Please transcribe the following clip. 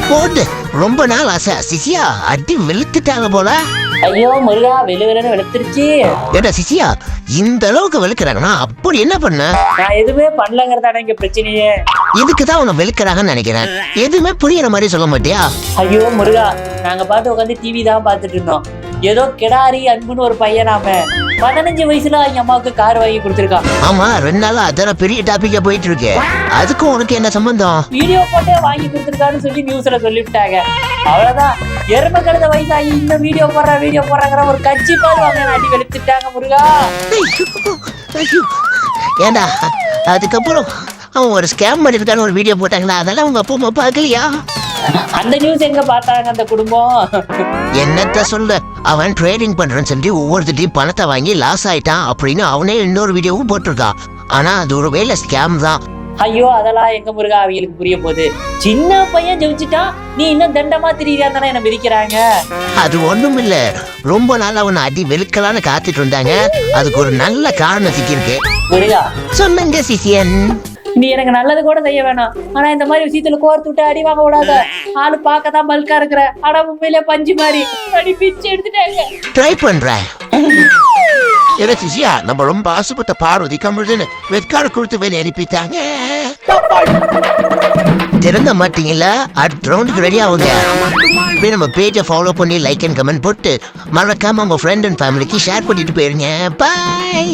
போட்டு ரொம்ப நாள் ஆசை சிசியா அடி வெளுத்துட்டாங்க போல. ஐயோ முருகா வெளுன்னு வெளுத்துருச்சு. ஏடா சிசியா இந்த அளவுக்கு வெளுக்கிறாங்கன்னா அப்படி என்ன பண்ண? நான் எதுவுமே பண்ணலங்கிறதான இங்க பிரச்சனையே. இதுக்குதான் உன்னை வெளுக்கிறாங்கன்னு நினைக்கிறேன். எதுவுமே புரியுற மாதிரி சொல்ல மாட்டியா? ஐயோ முருகா நாங்க பார்த்து உட்காந்து டிவி தான் பார்த்துட்டு இருந்தோம். ஏதோ கிடாரி அன்புன்னு ஒரு பையனாம 15 வயசுல எங்க அம்மாவுக்கு கார் வாங்கி கொடுத்துருக்கான். ஆமா 2 நாளா அதான பெரிய டாபிக்கா போயிட்டு இருக்கு. அதுக்கும் உனக்கு என்ன சம்பந்தம்? வீடியோ போட்டே வாங்கி கொடுத்துருக்கான்னு சொல்லி நியூஸ்ல சொல்லிவிட்டாங்க. அவ்வளவுதான் எருமை கழுத வயசாகி இந்த வீடியோ போடுறாங்கிற ஒரு கட்சி பாரு வாங்க அடி வெளுத்துட்டாங்க முருகா. ஏண்டா அதுக்கப்புறம் அவன் ஒரு ஸ்கேம் பண்ணிருக்கான்னு ஒரு வீடியோ போட்டாங்களா? அதெல்லாம் உங்க அப்பா அம்மா பார்க்கலையா? அந்த நியூஸ் எங்க பார்த்தாங்க அந்த குடும்பம்? என்னத்த சொல்ல, அவன் ட்ரேடிங் பண்றேன்னு சொல்லி ஒவ்வொருத்தையும் பணத்தை வாங்கி லாஸ் ஆயிட்டான் அப்படின்னு அவனே இன்னொரு வீடியோவும் போட்டிருக்கான். ஆனா அது ஒரு வேலை ஸ்கேம் தான். ஐயோ அதெல்லாம் எங்க முருகா அவங்களுக்கு புரிய போகுது. சின்ன பையன் ஜெயிச்சுட்டா நீ இன்னும் தண்டமா திரியா தானே என்ன விதிக்கிறாங்க. அது ஒண்ணும் இல்ல, ரொம்ப நாள் அவனை அடி வெளுக்கலான்னு காத்துட்டு இருந்தாங்க. அதுக்கு ஒரு நல்ல காரணம் சிக்கிருக்கு. முருகா சொன்னங்க சிசியன், நீ எனக்கு நல்லது கூட செய்ய வேணாம். ஆனா இந்த மாதிரி விஷயத்துல கோர்த்து விட்டு அடி வாங்க விடாத. ஆளு பார்க்கதான் பல்கா இருக்கிற, ஆனா உண்மையிலே பஞ்சு மாதிரி அடி பிச்சு எடுத்துட்டாங்க. ட்ரை பண்றேன். என்ன சிசியா, நம்ம ரொம்ப ஆசைப்பட்ட பார்வதி கமருதுன்னு வெட்கார கொடுத்து வேலை அனுப்பிட்டாங்க. திறந்த மாட்டீங்களா? அடுத்த ரவுண்டுக்கு ரெடி ஆகுங்க. போய் நம்ம பேஜை ஃபாலோ பண்ணி லைக் அண்ட் கமெண்ட் போட்டு மறக்காம உங்க ஃப்ரெண்ட் அண்ட் ஃபேமிலிக்கு ஷேர் பண்ணிட்டு போயிருங்க. பாய்.